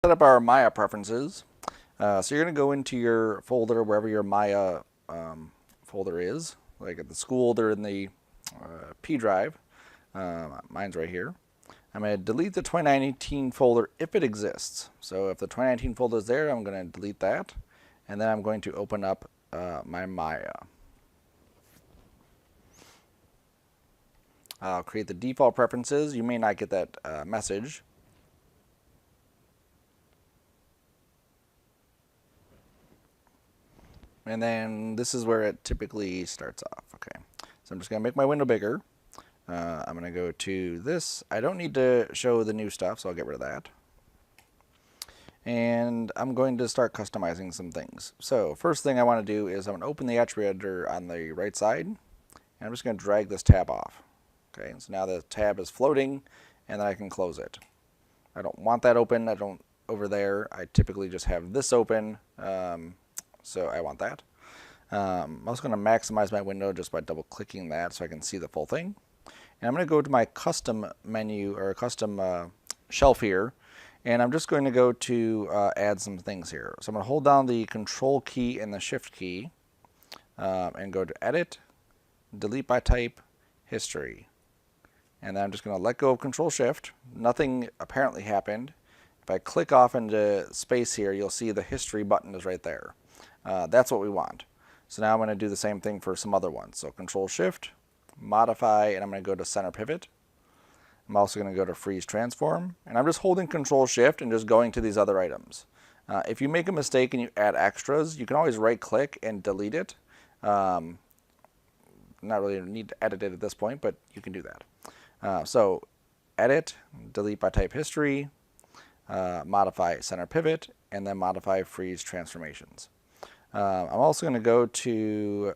Set up our Maya preferences. So you're going to go into your folder, wherever your Maya folder is. Like at the school, they're in the P drive. Mine's right here. I'm going to delete the 2019 folder if it exists. So if the 2019 folder is there, I'm going to delete that. And then I'm going to open up my Maya. I'll create the default preferences. You may not get that message. And then this is where it typically starts off. Okay, so I'm just going to make my window bigger. I'm going to go to this. I don't need to show the new stuff, so I'll get rid of that. And I'm going to start customizing some things. So first thing I want to do is I'm going to open the attribute editor on the right side. And I'm just going to drag this tab off. Okay, so now the tab is floating, and then I can close it. I don't want that open. I don't over there. I typically just have this open. So I want that. I'm also going to maximize my window just by double clicking that so I can see the full thing. And I'm going to go to my custom menu or custom shelf here, and I'm just going to go to add some things here. So I'm going to hold down the control key and the shift key and go to edit, delete by type, history. And then I'm just going to let go of control shift. Nothing apparently happened. If I click off into space here, you'll see the history button is right there. That's what we want. So now I'm going to do the same thing for some other ones. So control shift, modify, and I'm going to go to center pivot. I'm also going to go to freeze transform, and I'm just holding control shift and just going to these other items. If you make a mistake and you add extras, you can always right click and delete it. Not really need to edit it at this point, but you can do that. So edit, delete by type history, modify center pivot, and then modify freeze transformations. I'm also going to go to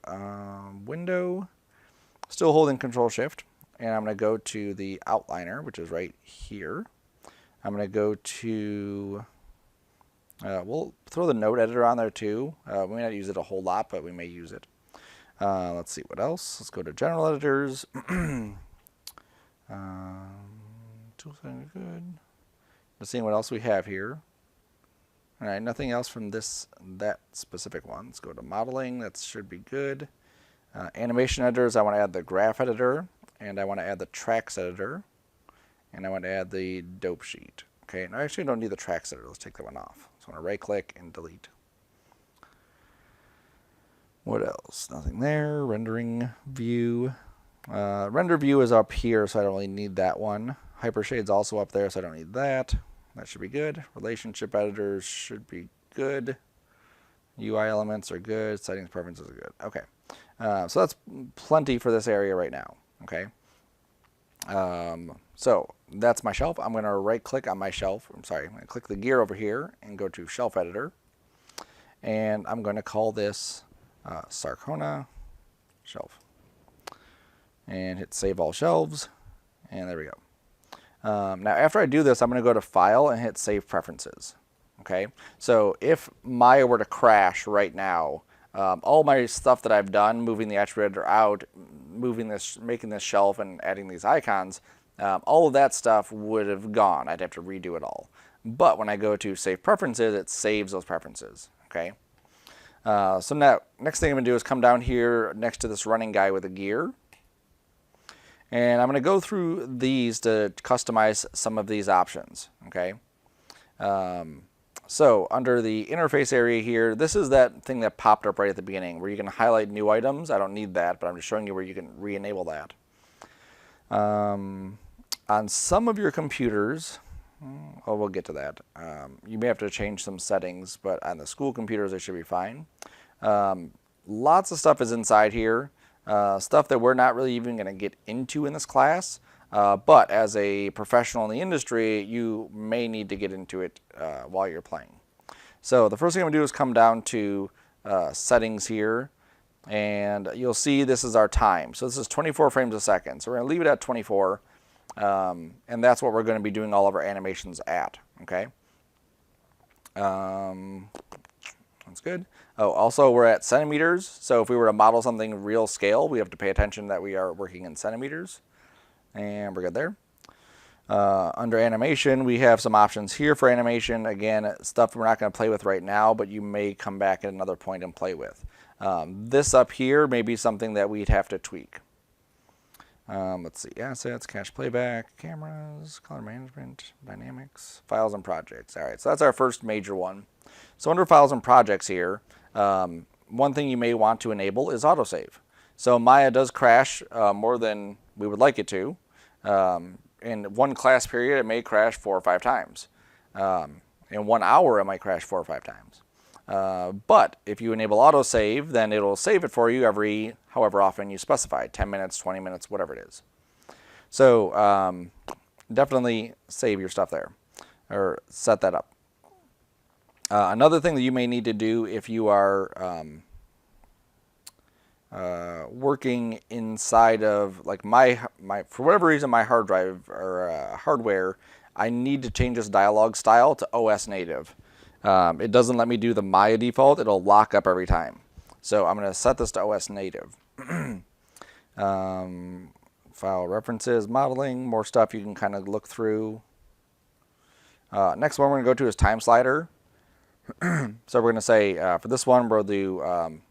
window, still holding control shift, and I'm going to go to the outliner, which is right here. I'm going to go to, we'll throw the node editor on there too. We may not use it a whole lot, but we may use it. Let's see what else. Let's go to general editors. Tools are good. Let's see what else we have here. All right, nothing else from that specific one. Let's go to modeling. That should be good. Animation editors, I want to add the graph editor, and I want to add the tracks editor, and I want to add the dope sheet. Okay, and I actually don't need the tracks editor. Let's take that one off. So I'm going to right click and delete. What else? Nothing there. Rendering view. Render view is up here, so I don't really need that one. Hypershade's also up there, so I don't need that. That should be good. Relationship editors should be good. UI elements are good. Settings preferences are good. Okay. So that's plenty for this area right now. Okay. So that's my shelf. I'm going to right click on my shelf. I'm sorry. I'm going to click the gear over here and go to shelf editor. And I'm going to call this Sarcona shelf. And hit save all shelves. And there we go. Now after I do this, I'm going to go to File and hit Save Preferences. Okay, so if Maya were to crash right now, all my stuff that I've done, moving the attribute editor out, moving this, making this shelf and adding these icons, all of that stuff would have gone. I'd have to redo it all. But when I go to Save Preferences, it saves those preferences. Okay, so now next thing I'm going to do is come down here next to this running guy with a gear. And I'm going to go through these to customize some of these options, okay? So under the interface area here, this is that thing that popped up right at the beginning where you can highlight new items. I don't need that, but I'm just showing you where you can re-enable that. On some of your computers, oh, we'll get to that. You may have to change some settings, but on the school computers, they should be fine. Lots of stuff is inside here. Stuff that we're not really even going to get into in this class, but as a professional in the industry, you may need to get into it while you're playing. So the first thing I'm going to do is come down to settings here, and you'll see this is our time. So this is 24 frames a second. So we're going to leave it at 24, and that's what we're going to be doing all of our animations at. Okay. That's good. Oh, also we're at centimeters. So if we were to model something real scale, we have to pay attention that we are working in centimeters. And we're good there. Under animation, we have some options here for animation. Again, stuff we're not going to play with right now, but you may come back at another point and play with. This up here may be something that we'd have to tweak. Let's see, assets, cache playback, cameras, color management, dynamics, files and projects. All right, so that's our first major one. So under files and projects here, one thing you may want to enable is autosave. So Maya does crash more than we would like it to. In one class period, it may crash 4 or 5 times. In 1 hour, it might crash 4 or 5 times. But if you enable autosave, then it'll save it for you every however often you specify, 10 minutes, 20 minutes, whatever it is. So definitely save your stuff there, or set that up. Another thing that you may need to do if you are working inside of, like my for whatever reason, my hard drive or hardware, I need to change this dialog style to OS native. It doesn't let me do the Maya default. It'll lock up every time. So I'm going to set this to OS native. File references, modeling, more stuff you can kind of look through. Next one we're going to go to is time slider. So we're going to say, for this one, we'll do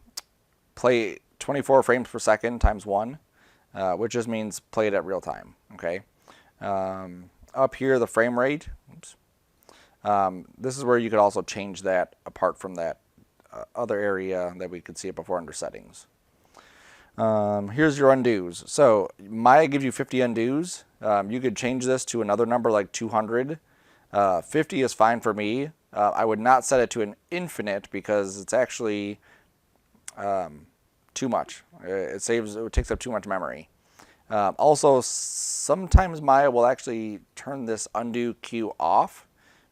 play 24 frames per second times 1, which just means play it at real time. Okay. Up here, the frame rate. Oops. This is where you could also change that apart from that other area that we could see it before under settings. Here's your undos. So Maya gives you 50 undos. You could change this to another number like 200. 50 is fine for me. I would not set it to an infinite because it's actually too much. It takes up too much memory. Also, sometimes Maya will actually turn this undo queue off.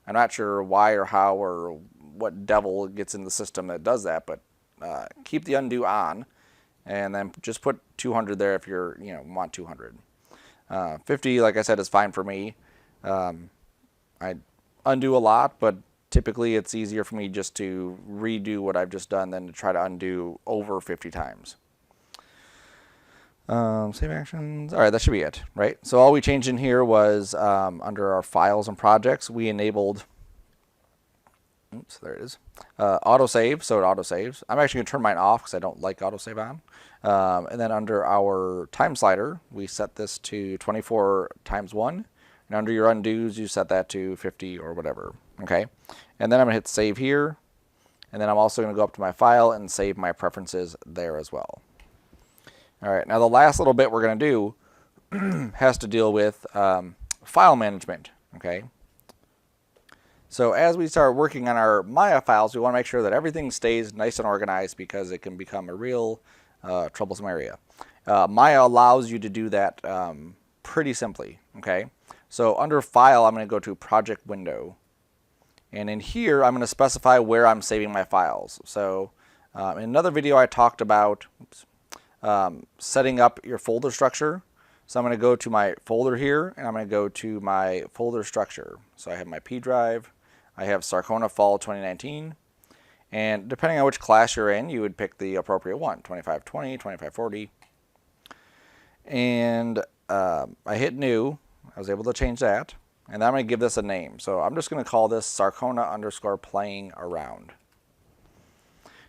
I'm not sure why or how or what devil gets in the system that does that, but keep the undo on, and then just put 200 there if you're want 200. 50, like I said, is fine for me. I undo a lot, but typically it's easier for me just to redo what I've just done than to try to undo over 50 times. Save actions. All right, that should be it, right? So all we changed in here was under our files and projects, we enabled, oops, there it is, autosave, so it autosaves. I'm actually going to turn mine off because I don't like autosave on. And then under our time slider, we set this to 24 times 1. And under your undos, you set that to 50 or whatever, okay? And then I'm going to hit save here. And then I'm also going to go up to my file and save my preferences there as well. All right, now the last little bit we're going to do has to deal with file management, okay? So as we start working on our Maya files, we want to make sure that everything stays nice and organized because it can become a real troublesome area. Maya allows you to do that pretty simply, okay? So under File, I'm going to go to Project Window. And in here, I'm going to specify where I'm saving my files. So in another video, I talked about setting up your folder structure. So I'm going to go to my folder here, and I'm going to go to my folder structure. So I have my P drive. I have Sarcona Fall 2019. And depending on which class you're in, you would pick the appropriate one, 2520, 2540. And I hit New. I was able to change that. And I'm going to give this a name. So I'm just going to call this Sarcona_playing around.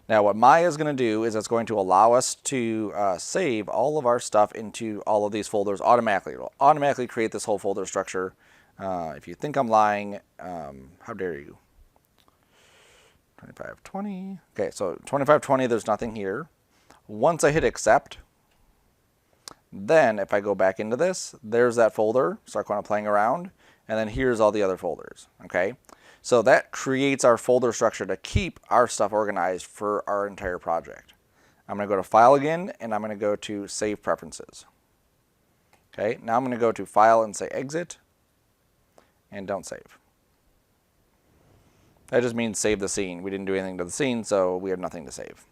Now what Maya is going to do is it's going to allow us to save all of our stuff into all of these folders automatically. It'll automatically create this whole folder structure. If you think I'm lying, how dare you? 2520. Okay, so 2520, there's nothing here. Once I hit accept, then if I go back into this, there's that folder, Sarcona playing around, and then here's all the other folders, okay? So that creates our folder structure to keep our stuff organized for our entire project. I'm going to go to File again, and I'm going to go to Save Preferences. Okay, now I'm going to go to File and say Exit, and don't save. That just means save the scene. We didn't do anything to the scene, so we have nothing to save.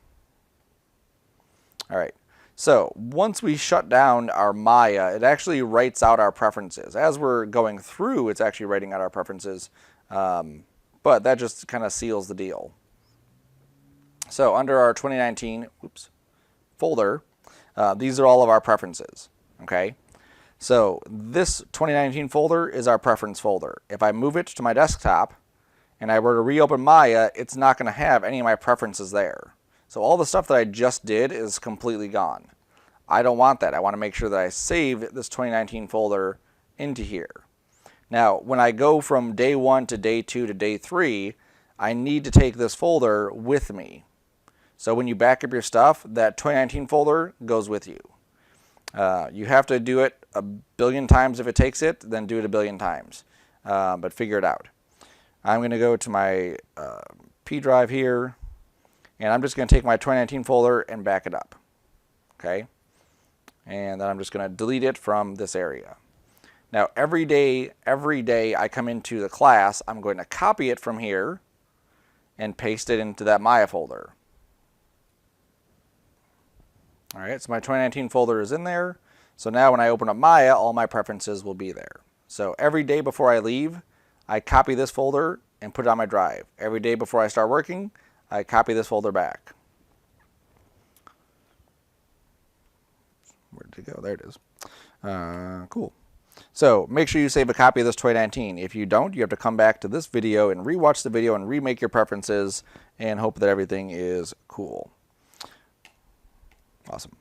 All right. So once we shut down our Maya, it actually writes out our preferences. As we're going through, it's actually writing out our preferences, but that just kind of seals the deal. So under our 2019 folder, these are all of our preferences. Okay. So this 2019 folder is our preference folder. If I move it to my desktop and I were to reopen Maya, it's not going to have any of my preferences there. So all the stuff that I just did is completely gone. I don't want that. I want to make sure that I save this 2019 folder into here. Now, when I go from day 1 to day 2 to day 3, I need to take this folder with me. So when you back up your stuff, that 2019 folder goes with you. You have to do it a billion times if it takes it, then do it a billion times. But figure it out. I'm going to go to my P drive here, and I'm just going to take my 2019 folder and back it up. Okay? And then I'm just going to delete it from this area. Now every day I come into the class, I'm going to copy it from here and paste it into that Maya folder. Alright, so my 2019 folder is in there. So now when I open up Maya, all my preferences will be there. So every day before I leave, I copy this folder and put it on my drive. Every day before I start working, I copy this folder back. Where did it go? There it is. Cool. So make sure you save a copy of this 2019. If you don't, you have to come back to this video and rewatch the video and remake your preferences and hope that everything is cool. Awesome.